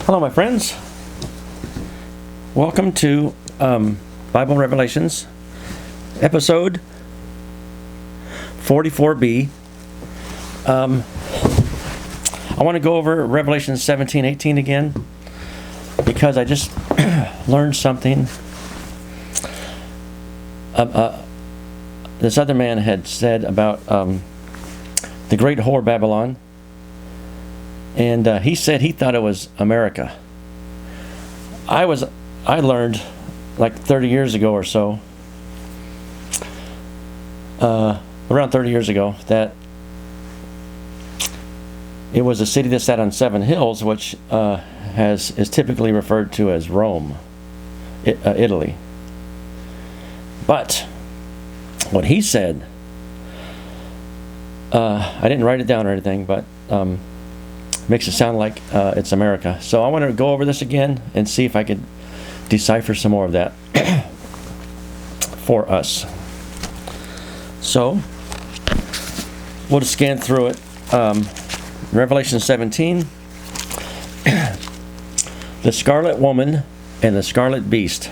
Hello, my friends. Welcome to Bible Revelations, episode 44b. I want to go over Revelation 17:18 again because I just learned something. This other man had said about the great whore Babylon. And he said he thought it was America. I learned like 30 years ago or so, around 30 years ago, that it was a city that sat on 7 hills, which is typically referred to as Rome, Italy. But what he said, I didn't write it down or anything, but makes it sound like it's America. So I want to go over this again and see if I could decipher some more of that for us. So we'll just scan through it. Revelation 17, the scarlet woman and the scarlet beast.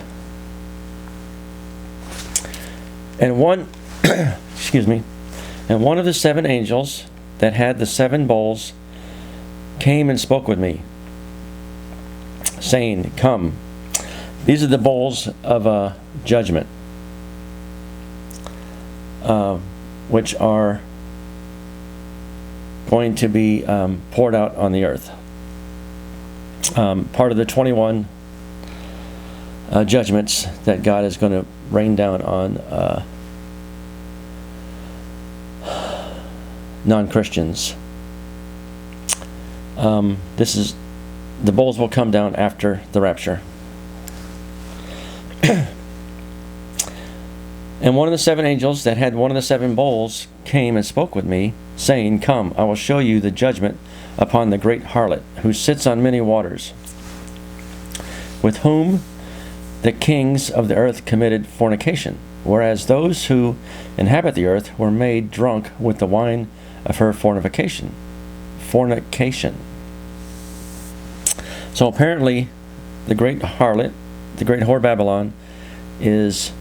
And one, and one of the 7 angels that had the 7 bowls came and spoke with me, saying, "Come." These are the bowls of judgment, which are going to be poured out on the earth. Part of the 21 judgments that God is going to rain down on non-Christians. The bowls will come down after the rapture. And one of the 7 angels that had one of the 7 bowls came and spoke with me, saying, "Come, I will show you the judgment upon the great harlot, who sits on many waters, with whom the kings of the earth committed fornication, whereas those who inhabit the earth were made drunk with the wine of her fornication." So apparently, the great harlot, the great whore Babylon, is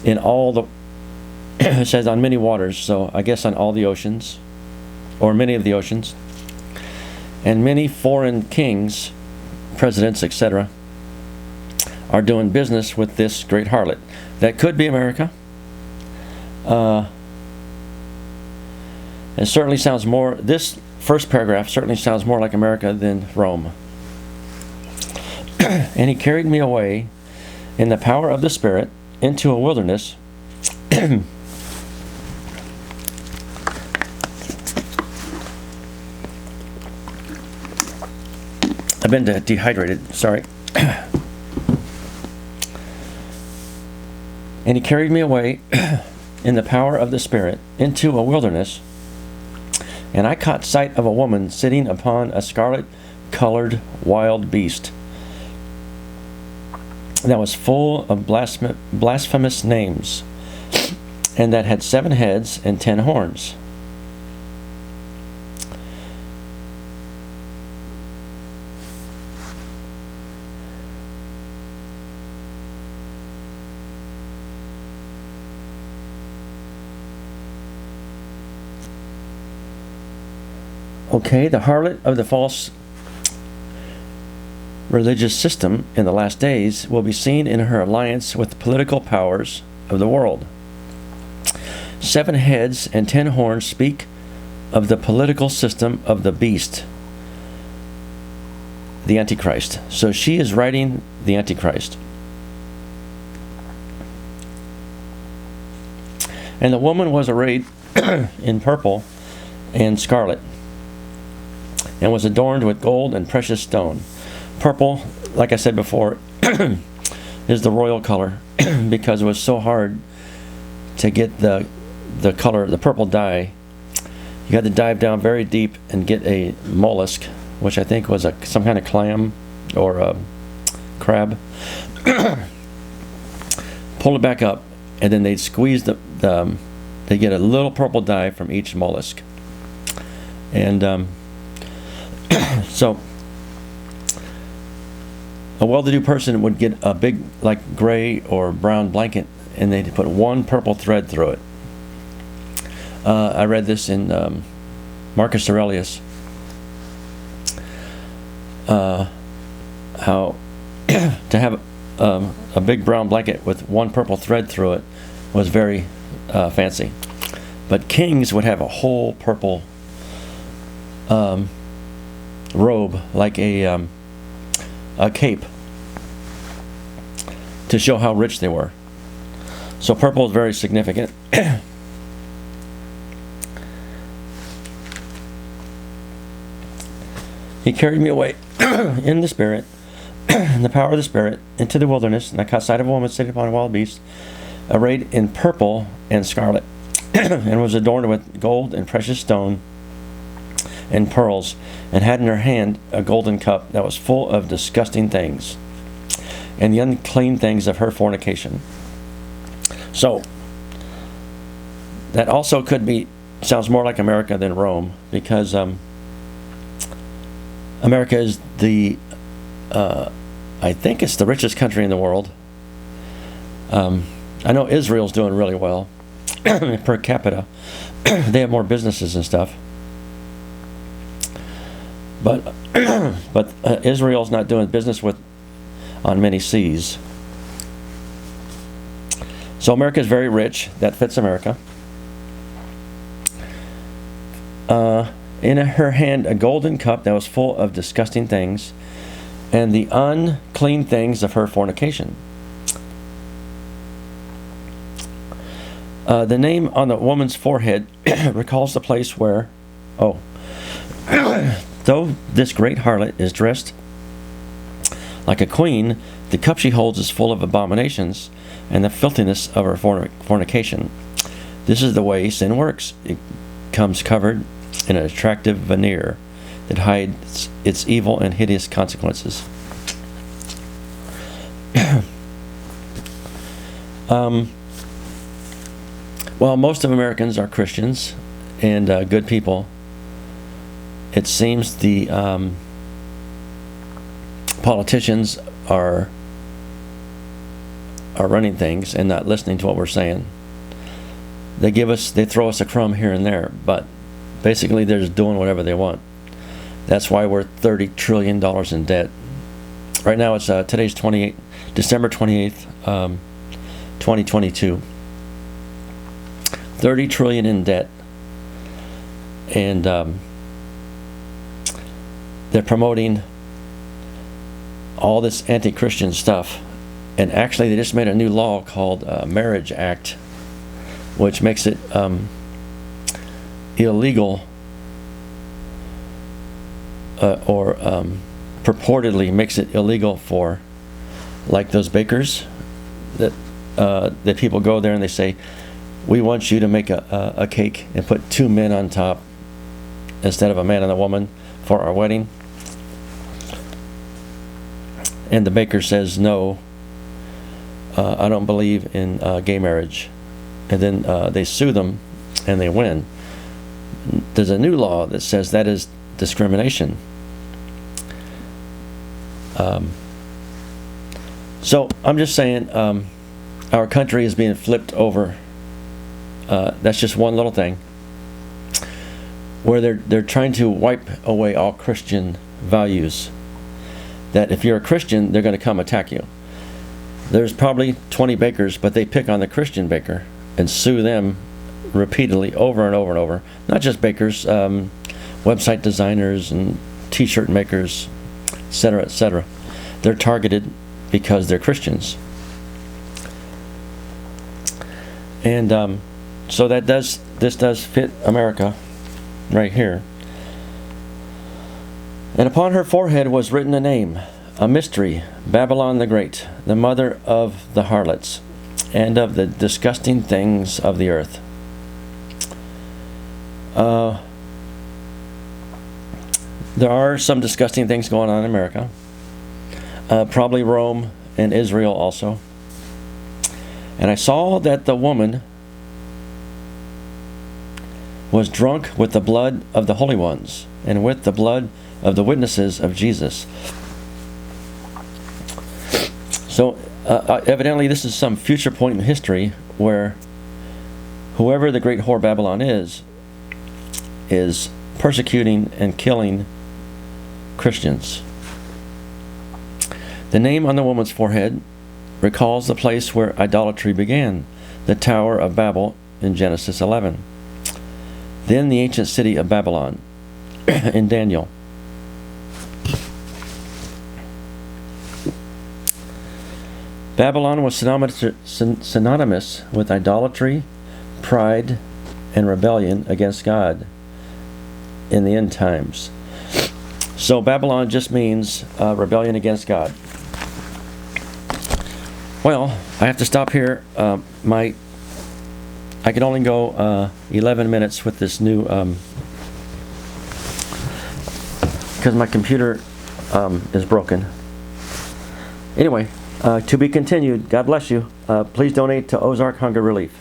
in all the, it says on many waters, so I guess on all the oceans, or many of the oceans, and many foreign kings, presidents, etc., are doing business with this great harlot. That could be America. It certainly sounds more, this first paragraph certainly sounds more like America than Rome. And he carried me away in the power of the Spirit into a wilderness. I've been dehydrated, sorry. And he carried me away in the power of the Spirit into a wilderness, and I caught sight of a woman sitting upon a scarlet-colored wild beast that was full of blasphemous names, and that had 7 heads and 10 horns. Okay, the harlot of the false religious system in the last days will be seen in her alliance with the political powers of the world. 7 heads and 10 horns speak of the political system of the beast, the Antichrist. So she is riding the Antichrist. And the woman was arrayed in purple and scarlet, and was adorned with gold and precious stone. Purple, like I said before, is the royal color because it was so hard to get the color, the purple dye. You had to dive down very deep and get a mollusk, which I think was some kind of clam or a crab. Pull it back up, and then they'd squeeze they get a little purple dye from each mollusk. And so a well-to-do person would get a big, like, gray or brown blanket, and they'd put one purple thread through it. I read this in Marcus Aurelius, how to have a big brown blanket with one purple thread through it was very fancy. But kings would have a whole purple robe, like a cape, to show how rich they were. So purple is very significant. He carried me away in the Spirit, in the power of the Spirit, into the wilderness, and I caught sight of a woman sitting upon a wild beast, arrayed in purple and scarlet, and was adorned with gold and precious stone and pearls, and had in her hand a golden cup that was full of disgusting things, and the unclean things of her fornication. So, that also could be, sounds more like America than Rome, because America is the, I think it's the richest country in the world. I know Israel's doing really well per capita. They have more businesses and stuff. But Israel's not doing business with on many seas. So America is very rich. That fits America. In her hand a golden cup that was full of disgusting things, and the unclean things of her fornication. The name on the woman's forehead recalls the place where, though this great harlot is dressed like a queen, the cup she holds is full of abominations and the filthiness of her fornication. This is the way sin works. It comes covered in an attractive veneer that hides its evil and hideous consequences. Well, most of Americans are Christians and good people. It seems the politicians are running things and not listening to what we're saying. They throw us a crumb here and there, but basically they're just doing whatever they want. That's why we're $30 trillion in debt. Right now it's today's December 28th, 2022. 30 trillion in debt, and they're promoting all this anti-Christian stuff. And actually they just made a new law called Marriage Act, which makes it illegal, or purportedly makes it illegal for, like, those bakers that people go there and they say, we want you to make a cake and put two men on top instead of a man and a woman for our wedding. And the baker says, no, I don't believe in gay marriage. And then they sue them and they win. There's a new law that says that is discrimination. So I'm just saying, our country is being flipped over. That's just one little thing where they're trying to wipe away all Christian values. That if you're a Christian, they're going to come attack you. There's probably 20 bakers, but they pick on the Christian baker and sue them repeatedly over and over and over. Not just bakers, website designers and t-shirt makers, etc., etc. They're targeted because they're Christians. And so this does fit America right here. And upon her forehead was written a name, a mystery, Babylon the Great, the mother of the harlots, and of the disgusting things of the earth. There are some disgusting things going on in America. Probably Rome and Israel also. And I saw that the woman was drunk with the blood of the holy ones and with the blood of the witnesses of Jesus. So evidently this is some future point in history where whoever the great whore Babylon is persecuting and killing Christians. The name on the woman's forehead recalls the place where idolatry began, the Tower of Babel in Genesis 11. Then the ancient city of Babylon in Daniel. Babylon was synonymous with idolatry, pride, and rebellion against God in the end times. So Babylon just means rebellion against God. Well, I have to stop here. I can only go 11 minutes with this new, because my computer is broken. Anyway, to be continued. God bless you. Please donate to Ozark Hunger Relief.